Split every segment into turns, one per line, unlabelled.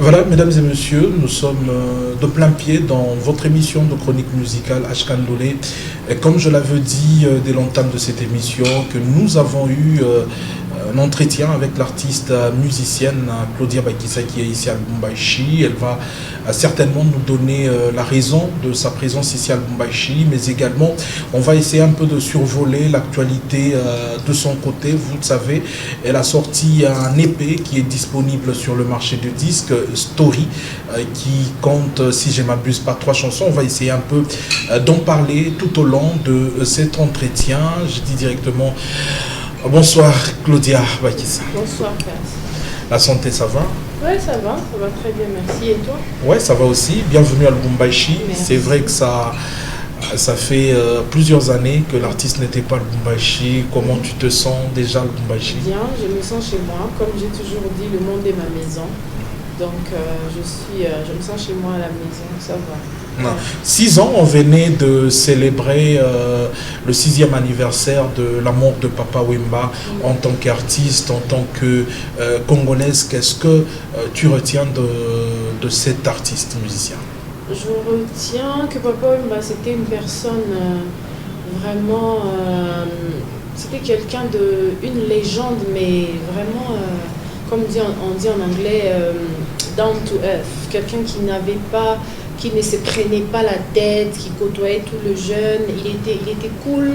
Voilà, mesdames et messieurs, nous sommes de plein pied dans votre émission de chronique musicale Ashkandolé. Et comme je l'avais dit dès l'entame de cette émission, que nous avons eu un entretien avec l'artiste musicienne Claudia Bakissa qui est ici à Lubumbashi. Elle va certainement nous donner la raison de sa présence ici à Lubumbashi, mais également on va essayer un peu de survoler l'actualité de son côté. Vous le savez, elle a sorti un EP qui est disponible sur le marché de disques, Story, qui compte, si je ne m'abuse pas, 3 chansons. On va essayer un peu d'en parler tout au long de cet entretien. Je dis directement bonsoir Claudia Bakissa.
Bonsoir Cass.
La santé, ça va?
Ouais, ça va très bien, merci. Et toi?
Ouais, ça va aussi. Bienvenue à Lubumbashi. C'est vrai que ça fait plusieurs années que l'artiste n'était pas à Lubumbashi. Comment tu te sens déjà à Lubumbashi?
Bien, je me sens chez moi. Comme j'ai toujours dit, le monde est ma maison. Donc je me sens chez moi à la maison, ça va.
Non. 6 ans, on venait de célébrer le 6e anniversaire de la mort de Papa Wemba en tant qu'artiste, en tant que Congolaise. Qu'est-ce que tu retiens de cet artiste musicien?
Je retiens que Papa Wemba, c'était une personne vraiment... c'était quelqu'un une légende, mais vraiment, comme on dit en anglais, down to earth. Quelqu'un qui ne se prenait pas la tête, qui côtoyait tout le jeune. Il était cool.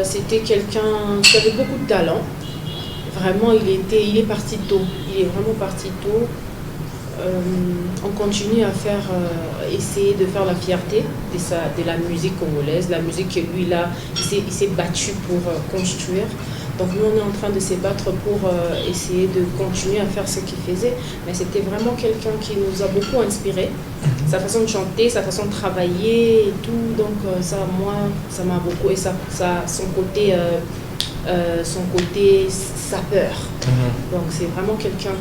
C'était quelqu'un qui avait beaucoup de talent. Vraiment, il est parti tôt. Il est vraiment parti tôt. On continue à essayer de faire la fierté de la musique congolaise, la musique que lui, là, il s'est battu pour construire. Donc nous, on est en train de se battre pour essayer de continuer à faire ce qu'il faisait. Mais c'était vraiment quelqu'un qui nous a beaucoup inspiré. Sa façon de chanter, sa façon de travailler et tout. Donc ça, moi, ça m'a beaucoup... Et son côté sapeur. Donc c'est vraiment quelqu'un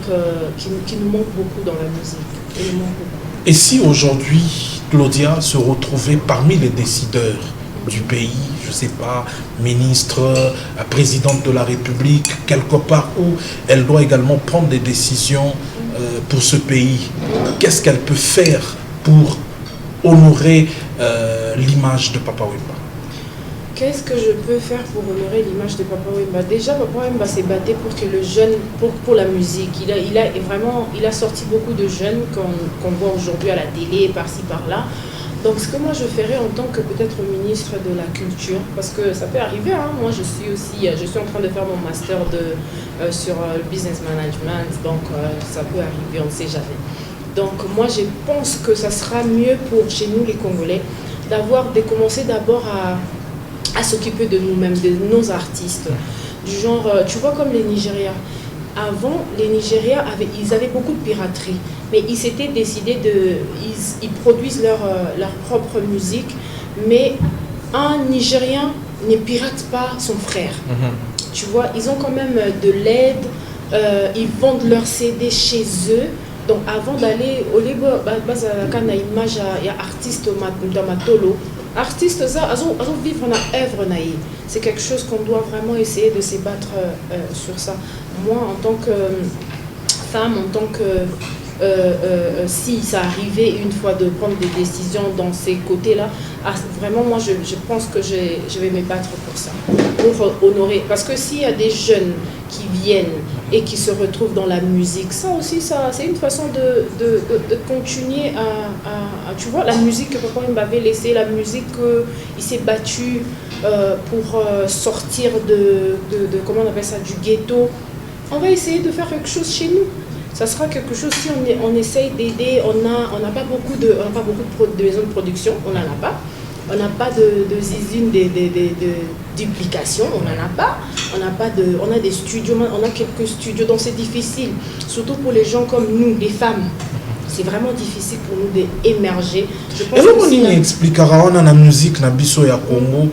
qui nous manque beaucoup dans la musique. Il nous manque beaucoup.
Et si aujourd'hui, Claudia se retrouvait parmi les décideurs du pays, je ne sais pas, ministre, présidente de la République, quelque part où elle doit également prendre des décisions pour ce pays, qu'est-ce qu'elle peut faire pour honorer l'image de Papa Wemba?
Qu'est-ce que je peux faire pour honorer l'image de Papa Wemba? Déjà, Papa Wemba s'est battu pour que le jeune, pour la musique. Il a sorti beaucoup de jeunes qu'on voit aujourd'hui à la télé, par-ci, par-là. Donc, ce que moi je ferais en tant que peut-être ministre de la culture, parce que ça peut arriver, hein, moi je suis en train de faire mon master sur le business management, donc ça peut arriver, on ne sait jamais. Donc, moi je pense que ça sera mieux pour chez nous les Congolais de commencer d'abord à s'occuper de nous-mêmes, de nos artistes. Du genre, tu vois comme les Nigériens. Avant, les Nigériens ils avaient beaucoup de piraterie, mais ils s'étaient décidés ils produisent leur propre musique, mais un Nigérien ne pirate pas son frère. Tu vois, ils ont quand même de l'aide, ils vendent leurs CD chez eux. Donc avant d'aller au libre, il y a artiste dans Matolo. Artistes vivre dans œuvre naïve. C'est quelque chose qu'on doit vraiment essayer de se battre sur ça. Moi, en tant que femme, en tant que si ça arrivait une fois de prendre des décisions dans ces côtés-là, vraiment moi je pense que je vais me battre pour ça, pour honorer. Parce que s'il y a des jeunes qui viennent et qui se retrouvent dans la musique, ça aussi, c'est une façon de continuer à tu vois, la musique que Papa Wemba avait laissée, la musique qu'il s'est battu pour sortir de comment on appelle ça, du ghetto. On va essayer de faire quelque chose chez nous. Ça sera quelque chose, si on essaye d'aider, on n'a pas beaucoup de maisons de production, on n'en a pas. On n'a pas de usines de duplication, on n'en a pas. On a des studios, on a quelques studios, donc c'est difficile. Surtout pour les gens comme nous, les femmes. C'est vraiment difficile pour nous d'émerger.
Et là, on expliquera, on a la musique, na biso ya Congo,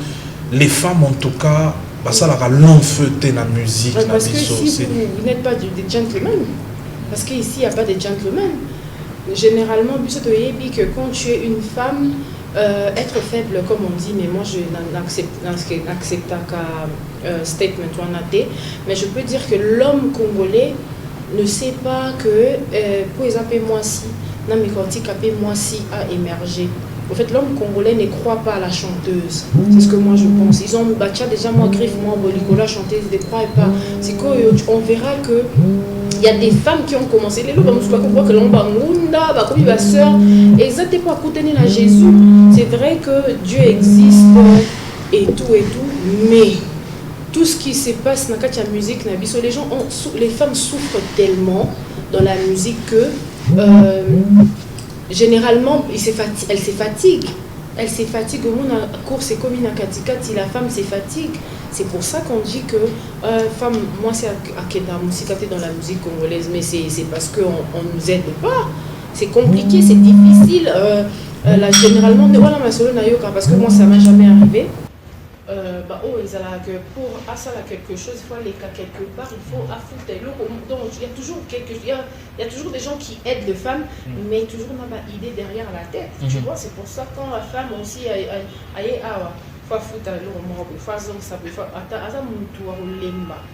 les femmes en tout cas, ça la long feu dans la musique.
Parce que si vous n'êtes pas des gentlemen, parce qu'ici il n'y a pas de gentlemen. Généralement, que quand tu es une femme, être faible, comme on dit, mais moi je n'accepte qu'un statement, mais je peux dire que l'homme congolais ne sait pas que pour exemple moi si moi si a émergé. En fait, l'homme congolais ne croit pas à la chanteuse. C'est ce que moi je pense. Ils ont déjà moi griffe, moi Bolicola chanteuse, ils ne croient pas. C'est qu'on verra que il y a des femmes qui ont commencé. Les loups, on voit que l'on va comme ma soeur, et ils n'étaient pas coutenir à Jésus. C'est vrai que Dieu existe et tout, mais tout ce qui se passe dans la musique, les femmes souffrent tellement dans la musique que généralement, elles se fatiguent. Elles se fatiguent. Au monde, à course et comme une si la femme se fatigue. C'est pour ça qu'on dit que femme, moi c'est à dans la musique congolaise, mais c'est parce qu'on ne nous aide pas. C'est compliqué, c'est difficile. Généralement, parce que moi ça ne m''a jamais arrivé. Pour ça quelque chose, il faut aller quelque part, il faut affronter. Donc il y a toujours des gens qui aident les femmes, mais toujours on a une idée derrière la tête. Tu vois, c'est pour ça quand la femme aussi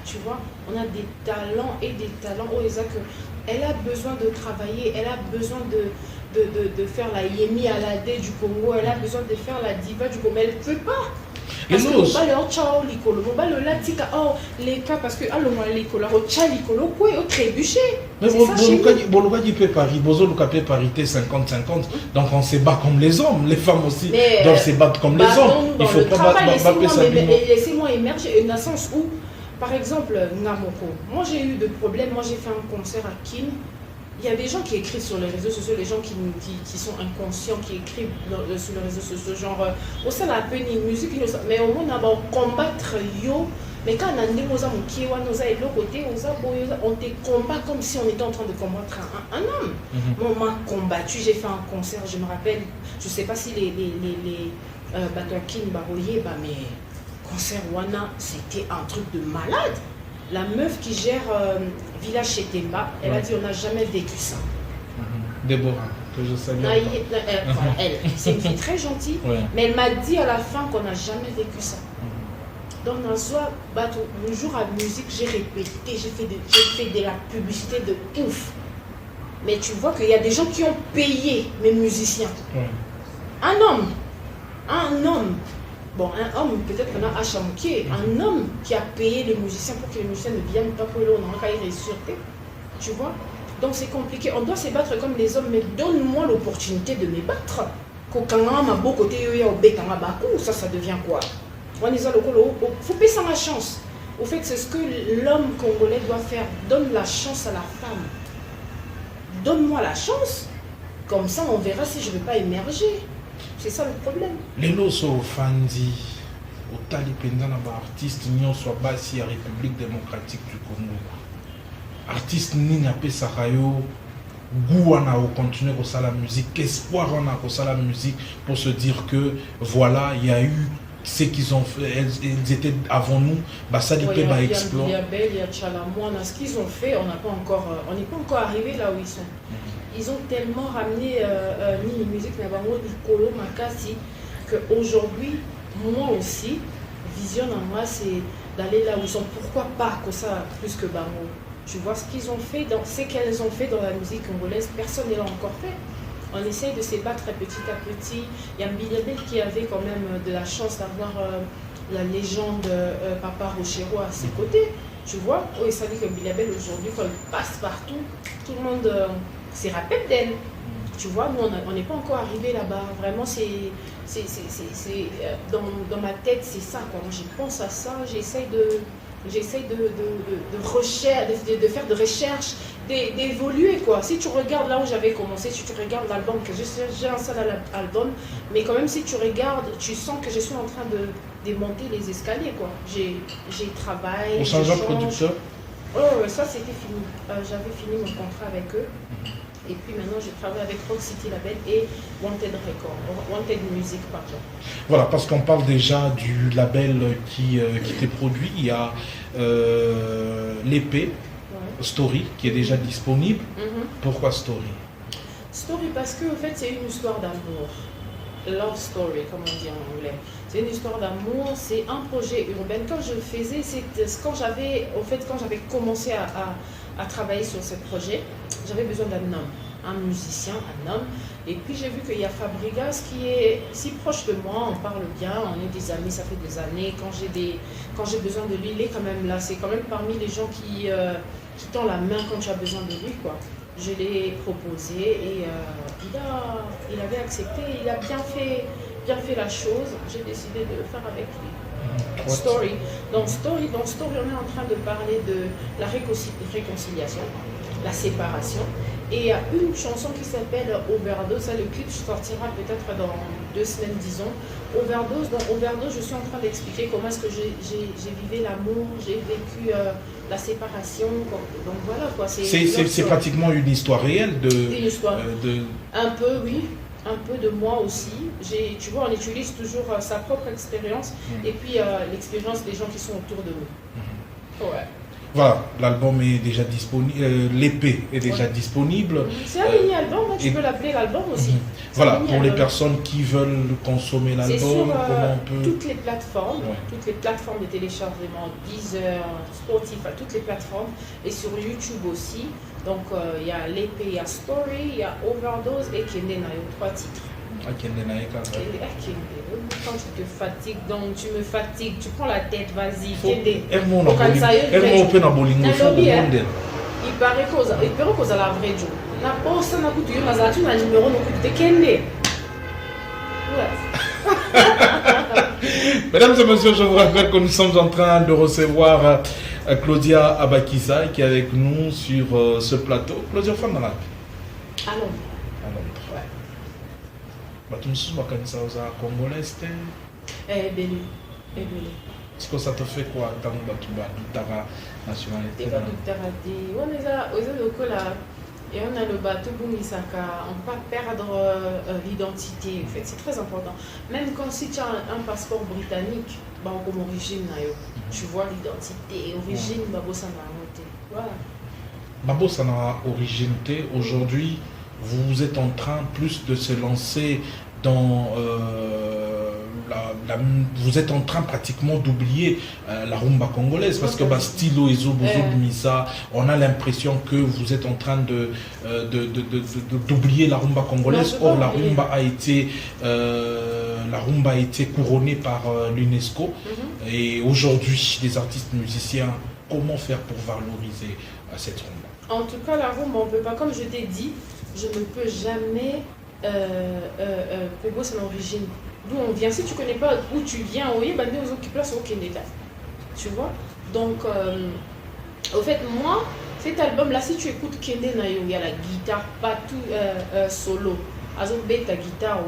tu vois, on a des talents et des talents. Elle a besoin de travailler, elle a besoin de faire la Yemi Alade du Congo, elle a besoin de faire la diva du Congo, mais elle ne peut pas. Parce que on va leur ciao l'icolo, on va le latika les cas parce que allons à l'école, on ciao l'icolo quoi au trébuché.
Mais bon, il peut pari, bozo le capé parité 50-50, donc on se bat comme les hommes, les femmes aussi doivent se battre comme les hommes. Il faut pas battre ça.
Laissez-moi émerger dans le sens où, par exemple, Namoko, moi j'ai eu des problèmes, moi j'ai fait un concert à Kin. Il y a des gens qui écrivent sur les réseaux sociaux, les gens qui sont inconscients, qui écrivent sur les réseaux sociaux, genre, au sein de la peine, musique, mais au moins, on va combattre yo. Mais quand on a des l'autre côté, on te combat comme si on était en train de combattre un homme. Moi, on m'a combattu, j'ai fait un concert, je me rappelle, je ne sais pas si les Batoakin Baroye, mais concert Wana, c'était un truc de malade. La meuf qui gère Village chez Temba, elle a dit on n'a jamais vécu ça.
Déborah, que je salue.
Elle, c'est une fille très gentille, mais elle m'a dit à la fin qu'on n'a jamais vécu ça. Donc, le jour à musique, j'ai répété, j'ai fait de la publicité de ouf. Mais tu vois qu'il y a des gens qui ont payé mes musiciens. Un homme. Bon, un homme, peut-être qu'on a Achamouké, un homme qui a payé les musiciens pour que les musiciens ne viennent pas pour l'eau, on a caillé sûreté. Tu vois? Donc c'est compliqué. On doit se battre comme les hommes, mais donne-moi l'opportunité de me battre. Quand on a beau côté, ça devient quoi? Il faut payer sans la chance. Au fait, c'est ce que l'homme congolais doit faire. Donne la chance à la femme. Donne-moi la chance. Comme ça, on verra si je ne vais pas émerger. C'est ça le problème.
Les loso fandi, au talipenda na ba artiste nyon soit basi à République démocratique du Congo. Artiste ni na pe sakayo, goût wana au continuer au la musique, espoir wana au la musique pour se dire que voilà, il y a eu ce qu'ils ont fait, elles étaient avant nous, bah ça dit pas explorer.
Il y a Belle, il y a Chalamouana, ce qu'ils ont fait, on n'est pas encore arrivé là où ils sont. Ils ont tellement ramené Mini Musique Nabango du Kolo Makasi qu'aujourd'hui, moi aussi, vision en moi, c'est d'aller là où ils sont. Pourquoi pas que ça plus que Bango? Tu vois ce qu'ils ont fait, ce qu'elles ont fait dans la musique congolaise, personne ne l'a encore fait. On essaye de se battre petit à petit. Il y a Mbilabel qui avait quand même de la chance d'avoir la légende Papa Rochero à ses côtés. Tu vois, il ça dit que Mbilabel aujourd'hui, quand elle passe partout, tout le monde se rappelle d'elle. Tu vois, nous, on n'est pas encore arrivé là-bas. Vraiment, dans ma tête, c'est ça. Quoi. Moi, je pense à ça, j'essaye de faire de recherche, d'évoluer quoi. Si tu regardes là où j'avais commencé, si tu regardes l'album, que j'ai un seul album, mais quand même si tu regardes, tu sens que je suis en train de démonter les escaliers quoi. J'ai travaillé.
On change de producteur?
Oh, ça c'était fini. J'avais fini mon contrat avec eux. Et puis maintenant, je travaille avec Rock City Label et Wanted Record, Wanted Music, pardon.
Voilà, parce qu'on parle déjà du label qui t'est produit. Il y a l'épée Story qui est déjà disponible. Pourquoi Story?
Story parce que en fait, c'est une histoire d'amour. Love story, comme on dit en anglais. C'est une histoire d'amour, c'est un projet urbain. Quand je faisais, quand j'avais commencé à travailler sur ce projet, j'avais besoin d'un homme, un musicien, un homme. Et puis j'ai vu qu'il y a Fabregas qui est si proche de moi, on parle bien, on est des amis, ça fait des années. Quand j'ai besoin de lui, il est quand même là. C'est quand même parmi les gens qui tend la main quand tu as besoin de lui, quoi. Je l'ai proposé et il avait accepté, il a bien fait la chose. J'ai décidé de le faire avec lui. Story. Dans Story, on est en train de parler de la réconciliation, la séparation. Et il y a une chanson qui s'appelle Overdose. Le clip sortira peut-être dans 2 semaines, disons. Overdose. Dans Overdose, je suis en train d'expliquer comment est-ce que j'ai vécu l'amour, j'ai vécu la séparation. Donc voilà quoi.
C'est pratiquement une histoire réelle de.
Une histoire. Un peu, oui. Un peu de moi aussi. Tu vois, on utilise toujours sa propre expérience et puis l'expérience des gens qui sont autour de nous. Ouais.
Voilà, l'album est déjà disponible, l'épée est déjà disponible.
C'est un mini-album, tu peux l'appeler l'album aussi.
Voilà, pour les personnes qui veulent consommer l'album, comment on peut...
toutes les plateformes de téléchargement, Deezer, Spotify, toutes les plateformes, et sur YouTube aussi. Donc il y a l'épée, il y a Story, il y a Overdose et Kende Nayo, 3 titres.
Ah, Kende Nayo,
quand tu te fatigues, donc tu me fatigues, tu prends la tête, vas-y,
Kende.
Il paraît qu'on a la vraie job. La poste, on a coûté un numéro, on a coûté Kende.
Mesdames et messieurs, je vous rappelle que nous sommes en train de recevoir Claudia Abakissa qui est avec nous sur ce plateau. Claudia, fan dans la
À Londres.
Tu me souviens quand ça aux Congolais,
Belé.
Est-ce que ça te fait quoi dans ta nationalité?
Et on a le bateau Bumisaka, on ne peut pas perdre l'identité, en fait, c'est très important. Même quand si tu as un passeport britannique, comme origine, tu vois l'identité, origine, Babosana. Voilà.
Babosana origine, aujourd'hui, vous êtes en train plus de se lancer dans vous êtes en train pratiquement d'oublier la rumba congolaise parce que Stilo et Misa, on a l'impression que vous êtes en train d'oublier la rumba congolaise. Or la rumba a été couronnée par l'UNESCO et aujourd'hui des artistes musiciens, comment faire pour valoriser cette rumba?
En tout cas la rumba on ne peut pas, comme je t'ai dit, je ne peux jamais c'est l'origine. D'où on vient. Si tu ne connais pas où tu viens, tu vois. Donc, au fait, moi, cet album-là, si tu écoutes Kende Nayo, il y a la guitare, pas tout solo. Ta guitare,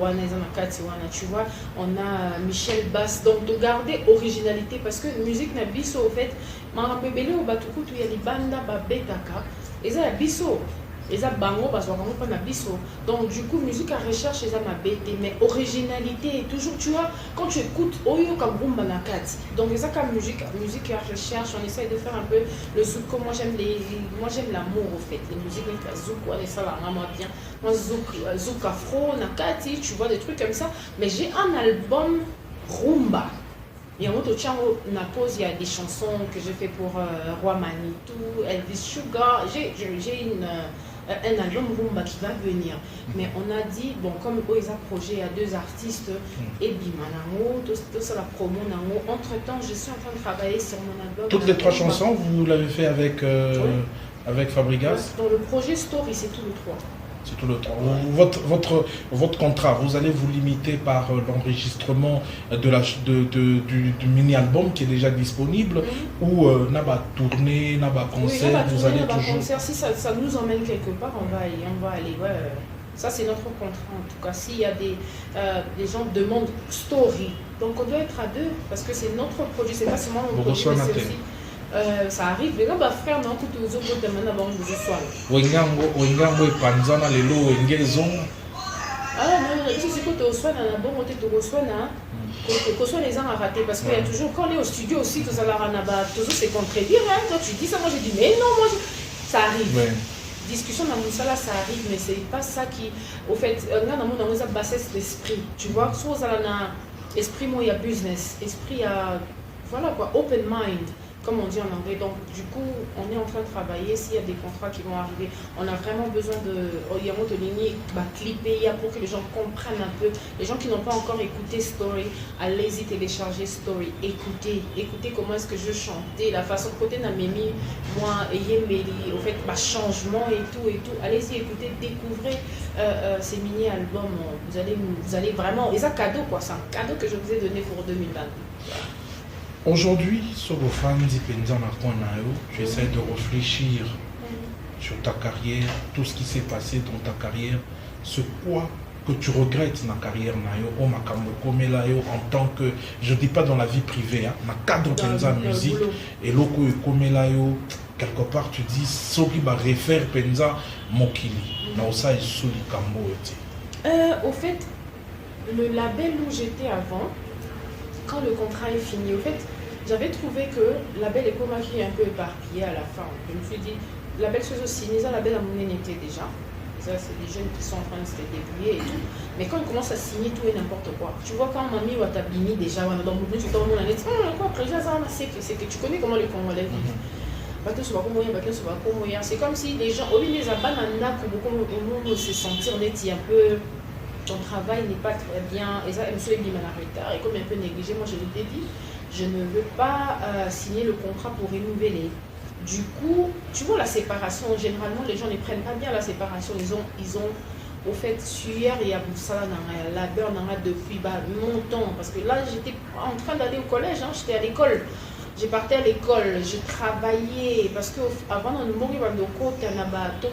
tu vois, on a Michel Bass. Donc, de garder originalité, parce que musique na biso, au fait, Marapebele au Batukutu, il y a les bandas, Babetaka, et ça, il biso. Et ça, bango, parce qu'on n'a pas biso. Donc, du coup, musique à recherche, c'est ça ma bête. Mais originalité, toujours, tu vois, quand tu écoutes Oyo Kabumba Nakati. Donc, c'est ça comme musique à recherche, on essaye de faire un peu le zouk. Moi, j'aime l'amour, au fait. Les musiques, les zouk, on est ça, là, moi, bien. Moi, zouk afro, Nakati, tu vois, des trucs comme ça. Mais j'ai un album rumba. Et en autre na pause, il y a des chansons que j'ai fait pour Roi Manitou, Elvis Sugar. J'ai un album rumba qui va venir. Mais on a dit, bon, comme Oisa Projet, il y a 2 artistes, et Bimanango, tout ça la promo Nango. Entre-temps, je suis en train de travailler sur mon album.
Toutes les 3 chansons, vous l'avez fait avec Fabregas?
Dans le projet Story, c'est tous les 3.
C'est tout le temps. Votre contrat, vous allez vous limiter par l'enregistrement du mini-album qui est déjà disponible ou n'a pas tourné, n'a pas concert, vous allez toujours...
Concert. Si ça nous emmène quelque part, on va aller. Ouais. Ça, c'est notre contrat en tout cas. S'il y a des gens demandent story, donc on doit être à 2 parce que c'est notre projet, c'est pas seulement notre projet, mais c'est aussi... ça arrive, les gars, frère, non, que tu veux que maintenant avant je vous sois.
Wengango et Panzana, les lots, Wengaison.
Ah non, ici c'est que tu reçois dans la bonne, tu reçois, que soit les gens à rater, parce qu'il y a toujours, quand on est au studio aussi, tout ça, toujours c'est contredire, hein, quand tu dis ça, moi j'ai dit, mais non, moi ça arrive. Ouais. Discussion dans mon salle, ça arrive, mais c'est pas ça qui, au fait, on a une bassesse d'esprit, tu vois, soit on a esprit, moi il y a business, esprit, voilà quoi, open mind. comme on dit en anglais. Donc, du coup, on est en train de travailler. S'il y a des contrats qui vont arriver, on a vraiment besoin de ligner, clipper, pour que les gens comprennent un peu. Les gens qui n'ont pas encore écouté Story, allez-y télécharger Story. Écoutez comment est-ce que je chantais, la façon côté Namemi, moi, Yemeli, au fait, changement et tout. Allez-y écoutez, découvrez ces mini-albums. Vous allez vraiment. Et ça, cadeau quoi. C'est un cadeau que je vous ai donné pour 2020.
Aujourd'hui, sur vos fans, tu essaies de réfléchir sur ta carrière, tout ce qui s'est passé dans ta carrière, ce quoi que tu regrettes dans ta carrière, en tant que, je ne dis pas dans la vie privée, dans le cadre de la musique, et loko quelque part tu dis, ce qui va refaire Penza Mokili, au
fait, le label où j'étais avant, quand le contrat est fini, au fait, j'avais trouvé que le label est un peu éparpillé à la fin. Je me suis dit, le label se signe, le label à mon était déjà. Ça, c'est des jeunes qui sont en train de se débrouiller et tout. Mais quand ils commencent à signer tout et n'importe quoi, tu vois, quand mamie ou Tabini déjà, dans le monde, tu tombes dans la net, c'est que tu connais comment les Congolais vivent. C'est comme si les gens, au lieu des abananda, pour se sentir net, un peu, ton travail n'est pas très bien, et ça, elle me souhaite bien en retard, et comme un peu négligé, moi je l'ai dit, je ne veux pas signer le contrat pour renouveler. Du coup, tu vois la séparation, généralement les gens ne prennent pas bien la séparation, ils ont au fait, hier, il y a Boussala la beurre depuis longtemps, parce que là j'étais en train d'aller au collège, j'étais à l'école. Je partais à l'école, je travaillais, parce qu'avant, on a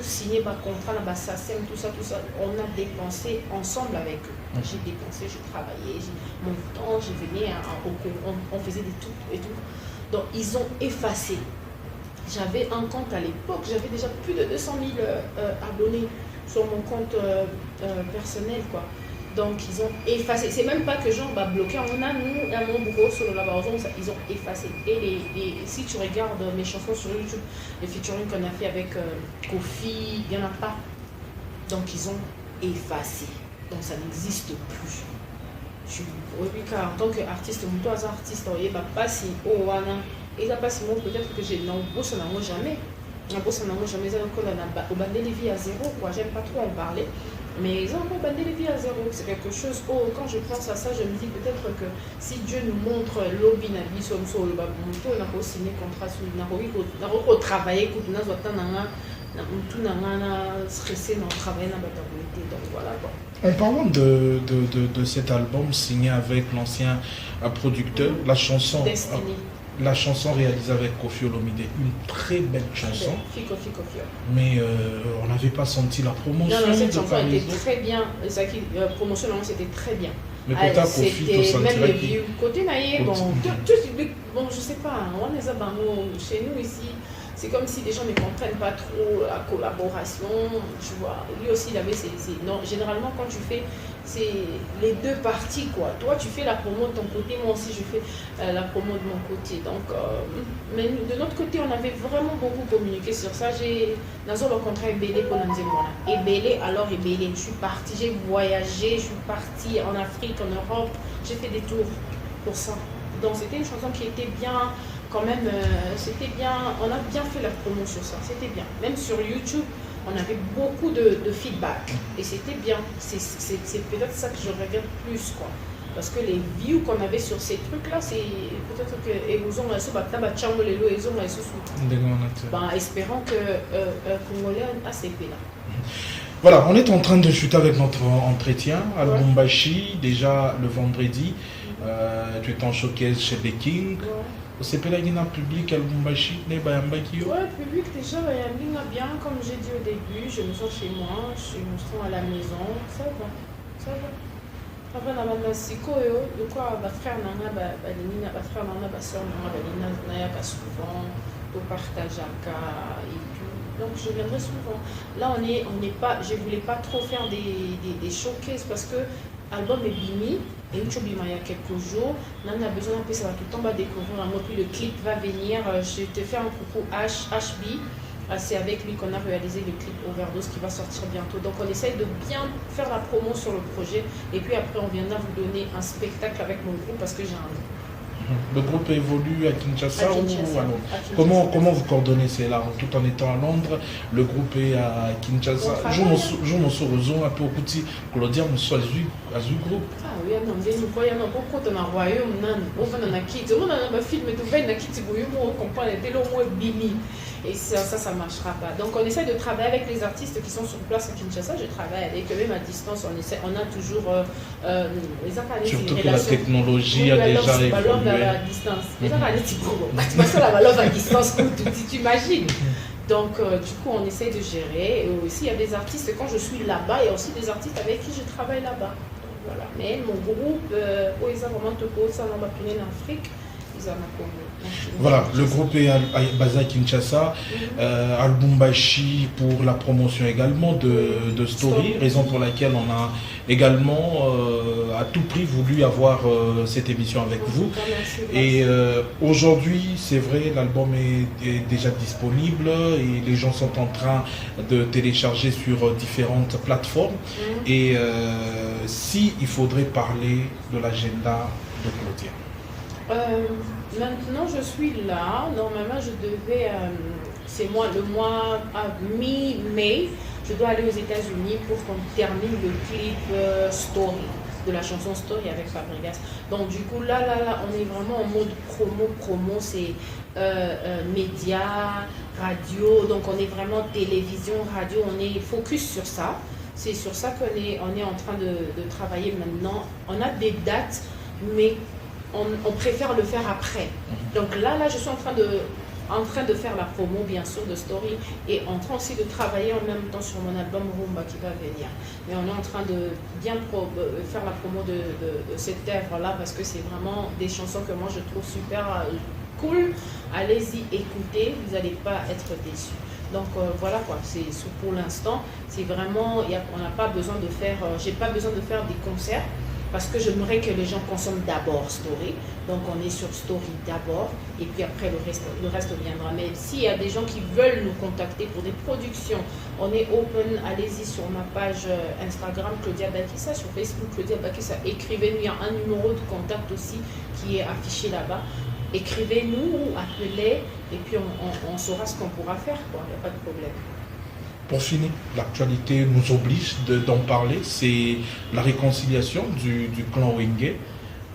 signé un contrat, tout ça, on a dépensé ensemble avec eux. J'ai dépensé, je travaillais, mon temps, je venais, on faisait des trucs et tout. Donc, ils ont effacé. J'avais un compte à l'époque, j'avais déjà plus de 200 000 abonnés sur mon compte personnel, quoi. Donc, ils ont effacé. C'est même pas que gens bloqué. On a, nous, à mon bureau, sur le laboratoire, ils ont effacé. Et si tu regardes mes chansons sur YouTube, les featuring qu'on a fait avec Kofi, il n'y en a pas. Donc, ils ont effacé. Donc, ça n'existe plus. Oui, car en tant qu'artiste, toi, artiste, il n'y a pas si haut, et là, pas si moi, peut-être que j'ai non, ça n'a jamais. Ça n'a jamais, au bandé les vies à zéro, quoi. J'aime pas trop en parler. Mais ils ont bandé les vies à zéro, c'est quelque chose. Quand je pense à ça, je me dis peut-être que si Dieu nous montre l'obi na biso mso le babuto na ko signer contrat sur na ko travailler ko na zota na tout na stressé dans travail na batabilité. Donc voilà quoi.
En parlant de cet album signé avec l'ancien producteur, la chanson
Destiny.
La chanson réalisée avec Kofi Olomide, une très belle chanson.
Kofi.
Mais on n'avait pas senti la promotion.
Non, cette chanson était très bien. La promotion, c'était très bien.
Mais côté Kofi, tu sentirais
même les views. Côté Naïe, bon, je sais pas, on les a chez nous ici. C'est comme si les gens ne comprennent pas trop la collaboration, tu vois. Lui aussi, il avait non, généralement, quand tu fais, c'est les deux parties, quoi. Toi, tu fais la promo de ton côté, moi aussi, je fais la promo de mon côté. Donc, mais de notre côté, on avait vraiment beaucoup communiqué sur ça. Dans le contrat Ebélé pour Nanzemona. Ebélé, alors Ebélé, je suis partie, j'ai voyagé, je suis partie en Afrique, en Europe, j'ai fait des tours pour ça. Donc, c'était une chanson qui était bien... Quand même, c'était bien, on a bien fait la promo sur ça, c'était bien. Même sur YouTube, on avait beaucoup de feedback et c'était bien. C'est peut-être ça que je regarde plus, quoi. Parce que les views qu'on avait sur ces trucs-là, c'est peut-être que espérons que Congolais a ces là.
Voilà, on est en train de chuter avec notre entretien à Lubumbashi, déjà le vendredi. Tu es en showcase chez The King. C'est pas un public à Lubumbashi,
ouais, public déjà, il y a bien, comme j'ai dit au début, je me sens chez moi, je me sens à la maison, ça va. Après, on a de quoi, frère nana, frère nana, soeur nana, souvent, au partage et tout. Donc je viendrai souvent. Là, on n'est pas, je voulais pas trop faire des showcases parce que l'album est bimi. Et il y a quelques jours, on a besoin d'un peu, ça va tout le temps découvrir un mot, puis le clip va venir. Je te fais un coucou HB, c'est avec lui qu'on a réalisé le clip Overdose qui va sortir bientôt. Donc on essaye de bien faire la promo sur le projet et puis après on viendra vous donner un spectacle avec mon groupe parce que j'ai un
Le groupe évolue à Kinshasa,
À Kinshasa.
ou à Londres?
À Kinshasa.
Comment vous coordonnez cela tout en étant à Londres? Le groupe est à Kinshasa.
On travaille.
Je m'en suis un peu au petit. Claudia, je suis à ce groupe.
Ah oui, non, mais nous voyons beaucoup dans le royaume, on va dans la kit, on a un film, tu vas dans la kit, on comprend les télos, bini. Et ça marchera pas. Donc on essaie de travailler avec les artistes qui sont sur place à Kinshasa. Je travaille avec eux, même à distance, on a toujours les appareils.
Surtout que la technologie a déjà évolué.
À distance. Les appareils, tu passes la valeur à distance, tu imagines. Donc, du coup, on essaie de gérer. Et aussi, il y a des artistes, quand je suis là-bas, il y a aussi des artistes avec qui je travaille là-bas. Voilà. Mais mon groupe, ils ont vraiment tout pour ça, on va punir en Afrique. Ils en ont.
Voilà, le groupe est basé à Kinshasa, à Lubumbashi pour la promotion également de Story, raison pour laquelle on a également à tout prix voulu avoir cette émission avec vous. Et aujourd'hui, c'est vrai, l'album est déjà disponible et les gens sont en train de télécharger sur différentes plateformes. Et si il faudrait parler de l'agenda de Claudia.
Maintenant, je suis là. Normalement, je devais, c'est moi, le mois mi-mai, je dois aller aux États-Unis pour qu'on termine le clip Story, de la chanson Story avec Fabregas. Donc, du coup, là, on est vraiment en mode promo, c'est médias, radio. Donc, on est vraiment télévision, radio, on est focus sur ça. C'est sur ça qu'on est en train de travailler maintenant. On a des dates, mais on préfère le faire après. Donc là, je suis en train de faire la promo, bien sûr, de Story, et en train aussi de travailler en même temps sur mon album Rumba qui va venir. Mais on est en train de bien faire la promo de cette œuvre-là, parce que c'est vraiment des chansons que moi je trouve super cool. Allez-y, écoutez, vous n'allez pas être déçus. Donc voilà quoi, c'est pour l'instant, c'est vraiment, on n'a pas besoin de faire, j'ai pas besoin de faire des concerts, parce que j'aimerais que les gens consomment d'abord Story. Donc on est sur Story d'abord, et puis après le reste viendra. Mais s'il y a des gens qui veulent nous contacter pour des productions, on est open, allez-y sur ma page Instagram Claudia Bakissa, sur Facebook Claudia Bakissa, écrivez-nous, il y a un numéro de contact aussi qui est affiché là-bas. Écrivez-nous ou appelez, et puis on saura ce qu'on pourra faire, quoi. Il n'y a pas de problème.
Pour finir, l'actualité nous oblige d'en parler, c'est la réconciliation du clan Wenge.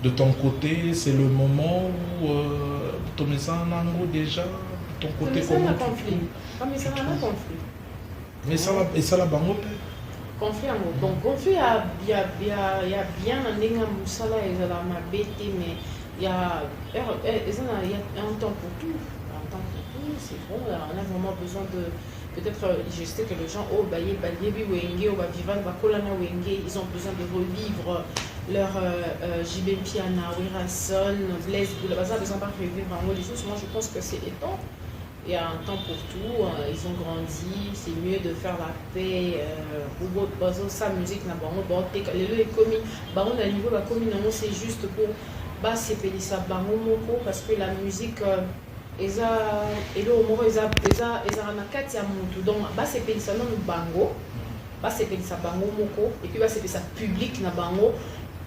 De ton côté, c'est le moment où Tomesa Nango déjà, de ton côté, comment tu
mais ça n'a pas conflit.
Mais ça la bango
conflit en bon conflit, il y a bien un nenga musala et la mabete, mais il y a un temps pour tout. Un temps pour tout, c'est bon, on a vraiment besoin de. Peut-être, je sais que les gens, ils ont besoin de revivre leur Jibem Piana, Wirason, Blaise Boulabaza, ils ont besoin de revivre les choses. Moi, je pense que c'est étant. Il y a un temps pour tout, ils ont grandi, c'est mieux de faire la paix. Sa musique, c'est juste pour parce que la musique. Donc basepelisa nanu bango basepelisa bango moko et puis basepelisa public na bango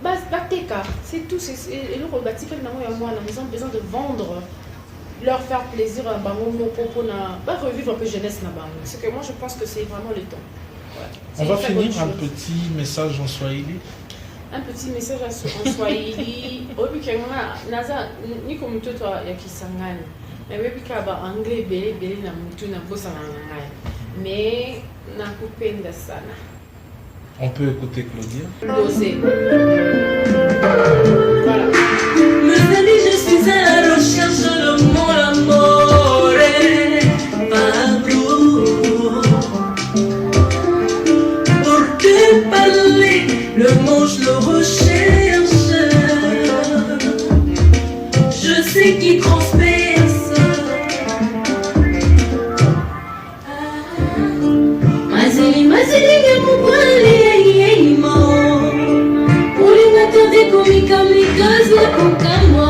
bateka, c'est tout. Ils ont besoin de vendre, leur faire plaisir à bango moko pour revivre un peu jeunesse na bango. C'est que moi je pense que c'est vraiment le temps.
On va finir un petit message en Swahili.
Un petit message en Swahili. Naza niko mtoto ya Kisangani. Mais anglais belé na mtu na bossa na. Mais nakupenda sana.
On peut écouter Claudia.
Dosé. Voilà.
Mes amis, je suis à la recherche de mon amour. Pablo. Pour te parler, le mot je le recherche. Je sais qu'il transperce. Mazeli mubali mo Ulinga tade komika mikaze kokamo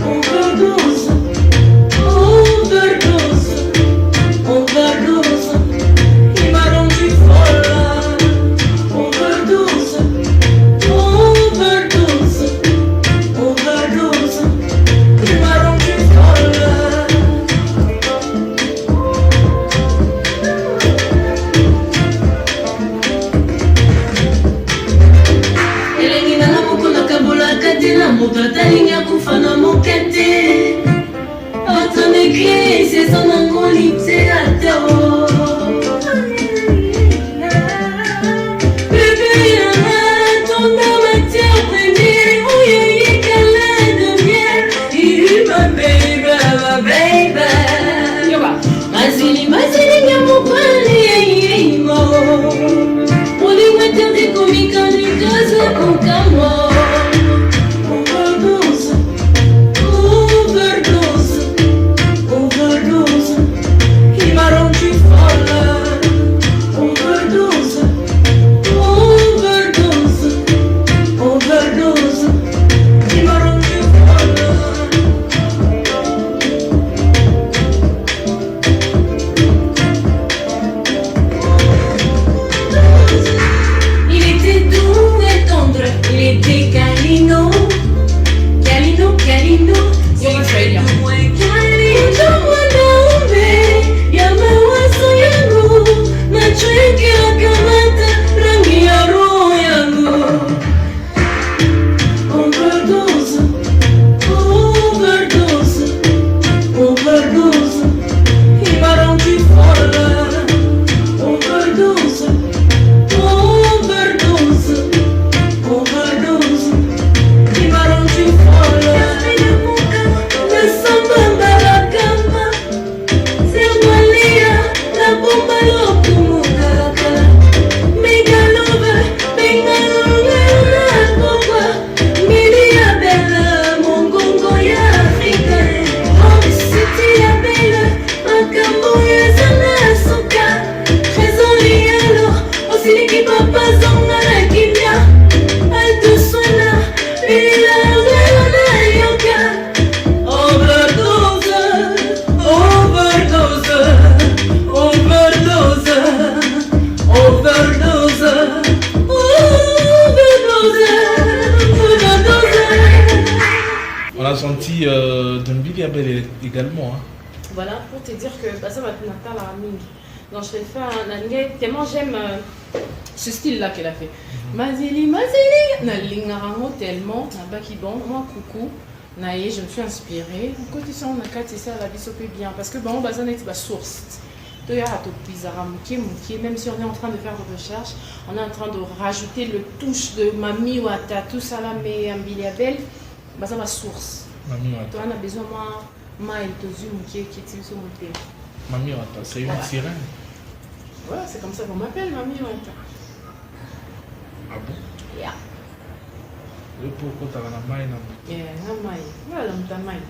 Overdose Il m'a rendu folle Overdose nalinga kufana mokete otoneke sesona ngolite atao
On a senti de Billy Abel également. Hein.
Voilà, pour te dire que ça va être Natal à Aming. Donc je vais faire un anglais, tellement j'aime ce style-là qu'elle a fait. Mazili, Mazili, Nalingaramo tellement, Nabaki bon, moi coucou, Naye, je me suis inspirée. Côté ça, on a quatre ça, la vie s'occupe bien. Parce que bon, ça n'est pas source. Même si on est en train de faire des recherches, on est en train de rajouter le touche de Mami Wata, tout ça là, mais un Billy Abel. Ça va source.
Mami Wata.
Toi, on a besoin de moi, qui est sur mon thé.
Mami Wata, c'est une sirène.
Ouais, c'est comme ça qu'on m'appelle, Mami Wata.
Ah bon?
Yeah.
Le pourquoi tu as la main?
Yeah, la main. Voilà, la main.